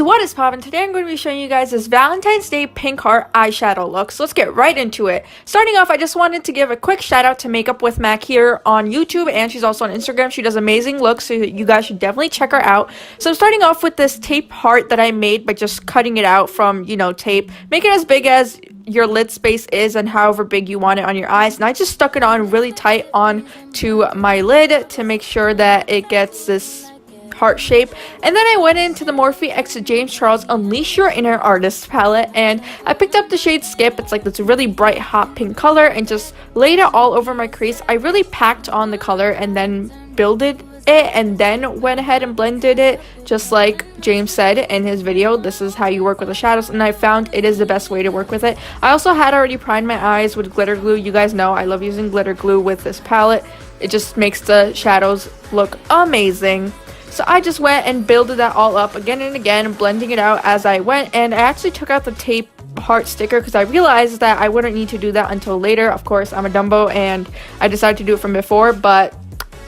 What is poppin'? Today I'm going to be showing you guys this Valentine's Day pink heart eyeshadow look. So let's get right into it. Starting off, I just wanted to give a quick shout out to MakeupwithMac here on YouTube, and she's also on Instagram. She does amazing looks, so you guys should definitely check her out. So I'm starting off with this tape heart that I made by just cutting it out from, tape. Make it as big as your lid space is and however big you want it on your eyes. And I just stuck it on really tight onto my lid to make sure that it gets this heart shape. And then I went into the Morphe X James Charles Unleash Your Inner Artist palette, and I picked up the shade Skip. It's like this really bright hot pink color, and just laid it all over my crease. I really packed on the color and then builded it, and then went ahead and blended it just like James said in his video. This is how you work with the shadows, and I found it is the best way to work with it. I also had already primed my eyes with glitter glue. You guys know I love using glitter glue with this palette. It just makes the shadows look amazing. So I just went and builded that all up again and again, blending it out as I went. And I actually took out the tape heart sticker because I realized that I wouldn't need to do that until later. Of course, I'm a Dumbo and I decided to do it from before, but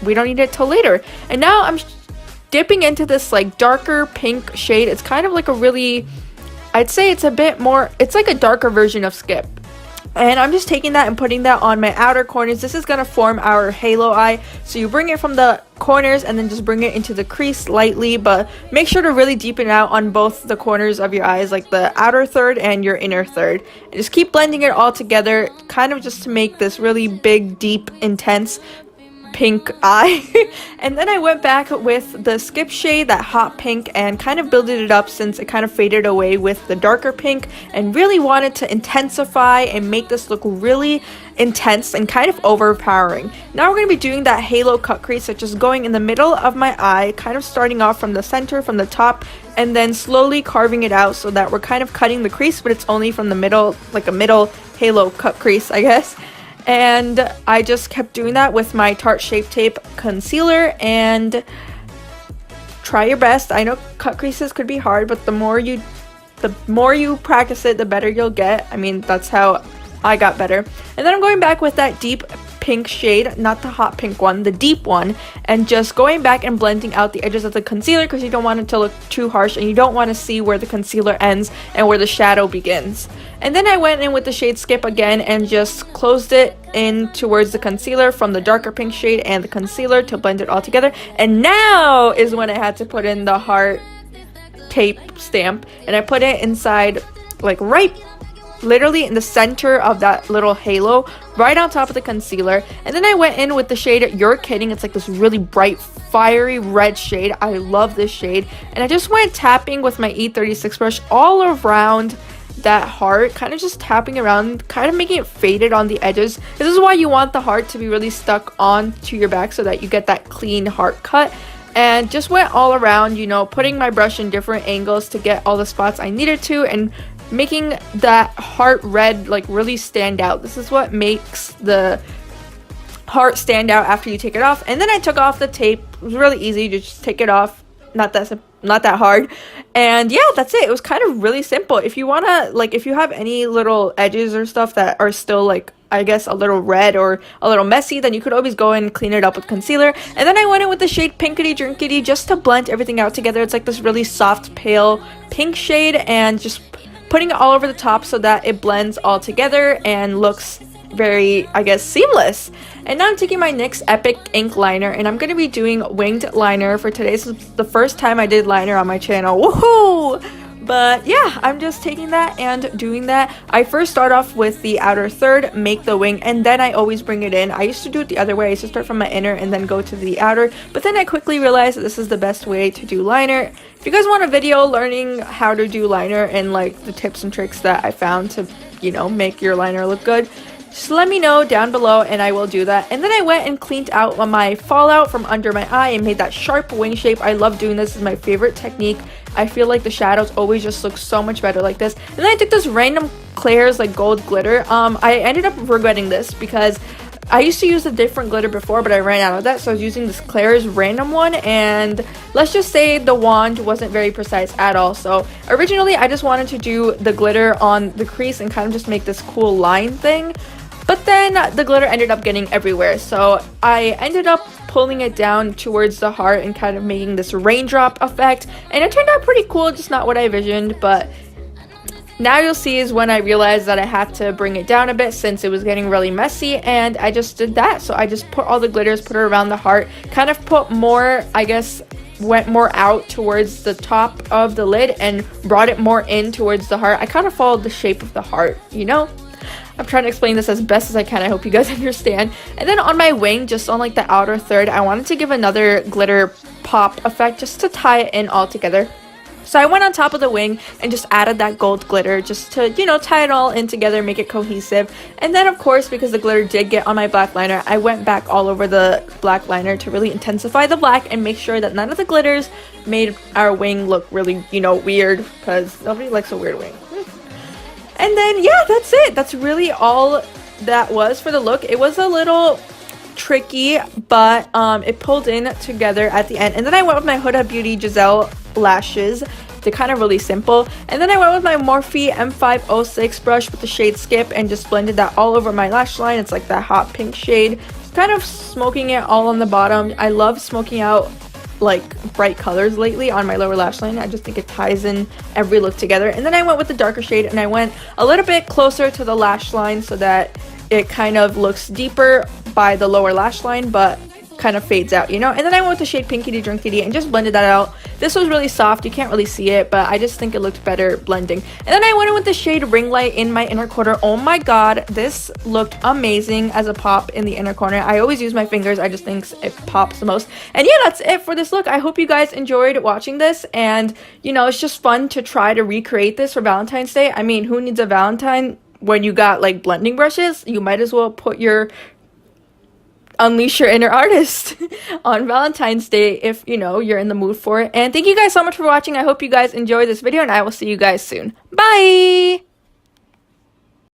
we don't need it till later. And now I'm dipping into this like darker pink shade. It's kind of like a really, I'd say it's a bit more, it's like a darker version of Skip. And I'm just taking that and putting that on my outer corners. This is going to form our halo eye. So you bring it from the corners and then just bring it into the crease lightly. But make sure to really deepen out on both the corners of your eyes, like the outer third and your inner third. And just keep blending it all together, kind of just to make this really big, deep, intense pink eye. And then I went back with the Skip shade, that hot pink, and kind of builded it up since it kind of faded away with the darker pink, and really wanted to intensify and make this look really intense and kind of overpowering. Now we're going to be doing that halo cut crease, so just going in the middle of my eye, kind of starting off from the center, from the top, and then slowly carving it out so that we're kind of cutting the crease, but it's only from the middle, like a middle halo cut crease, I guess. And I just kept doing that with my Tarte Shape Tape concealer, and try your best. I know cut creases could be hard, but the more you practice it, the better you'll get. I mean, that's how I got better. And then I'm going back with that deep pink shade, not the hot pink one, the deep one, and just going back and blending out the edges of the concealer because you don't want it to look too harsh and you don't want to see where the concealer ends and where the shadow begins. And then I went in with the shade Skip again and just closed it in towards the concealer from the darker pink shade and the concealer to blend it all together. And now is when I had to put in the heart tape stamp, and I put it inside, like right literally in the center of that little halo, right on top of the concealer. And then I went in with the shade You're Kidding. It's like this really bright fiery red shade. I love this shade, and I just went tapping with my E36 brush all around that heart, kind of just tapping around, kind of making it faded on the edges. This is why you want the heart to be really stuck onto your back so that you get that clean heart cut. And just went all around, putting my brush in different angles to get all the spots I needed to, and making that heart red like really stand out. This is what makes the heart stand out after you take it off. And then I took off the tape. It was really easy to just take it off, not that hard. And yeah, that's it. It was kind of really simple. If you want to, like, if you have any little edges or stuff that are still like, I guess, a little red or a little messy, then you could always go and clean it up with concealer. And then I went in with the shade Pinkity Drinkity just to blend everything out together. It's like this really soft pale pink shade, and just putting it all over the top so that it blends all together and looks very, I guess, seamless. And now I'm taking my NYX Epic ink liner, and I'm going to be doing winged liner for today. This is the first time I did liner on my channel. Woohoo! But yeah, I'm just taking that and doing that. I first start off with the outer third, make the wing, and then I always bring it in. I used to do it the other way. I used to start from my inner and then go to the outer, but then I quickly realized that this is the best way to do liner. If you guys want a video learning how to do liner and like the tips and tricks that I found to, make your liner look good, just let me know down below and I will do that. And then I went and cleaned out my fallout from under my eye and made that sharp wing shape. I love doing this. This is my favorite technique. I feel like the shadows always just look so much better like this. And then I took this random Claire's like gold glitter. I ended up regretting this because I used to use a different glitter before, but I ran out of that, so I was using this Claire's random one, and let's just say the wand wasn't very precise at all. So originally I just wanted to do the glitter on the crease and kind of just make this cool line thing, but then the glitter ended up getting everywhere, so I ended up pulling it down towards the heart and kind of making this raindrop effect, and it turned out pretty cool, just not what I envisioned. But now you'll see is when I realized that I had to bring it down a bit since it was getting really messy, and I just did that. So I just put all the glitters, put it around the heart, kind of put more, I guess, went more out towards the top of the lid and brought it more in towards the heart. I kind of followed the shape of the heart, you know? I'm trying to explain this as best as I can. I hope you guys understand. And then on my wing, just on like the outer third, I wanted to give another glitter pop effect just to tie it in all together. So I went on top of the wing and just added that gold glitter just to, you know, tie it all in together, make it cohesive. And then, of course, because the glitter did get on my black liner, I went back all over the black liner to really intensify the black and make sure that none of the glitters made our wing look really, you know, weird, because nobody likes a weird wing. And then, yeah, that's it. That's really all that was for the look. It was a little tricky, but it pulled in together at the end. And then I went with my Huda Beauty Giselle lashes. They're kind of really simple. And then I went with my Morphe M506 brush with the shade Skip and just blended that all over my lash line. It's like that hot pink shade. Just kind of smoking it all on the bottom. I love smoking out like bright colors lately on my lower lash line. I just think it ties in every look together. And then I went with the darker shade and I went a little bit closer to the lash line so that it kind of looks deeper by the lower lash line, but kind of fades out, you know? And then I went with the shade Pinkity Drinkity and just blended that out. This was really soft. You can't really see it, but I just think it looked better blending. And then I went in with the shade Ring Light in my inner corner. Oh my god, this looked amazing as a pop in the inner corner. I always use my fingers. I just think it pops the most. And yeah, that's it for this look. I hope you guys enjoyed watching this, and you know, it's just fun to try to recreate this for Valentine's Day. I mean, who needs a Valentine when you got like blending brushes? You might as well unleash your inner artist on Valentine's Day if, you know, you're in the mood for it. And thank you guys so much for watching. I hope you guys enjoyed this video, and I will see you guys soon. Bye!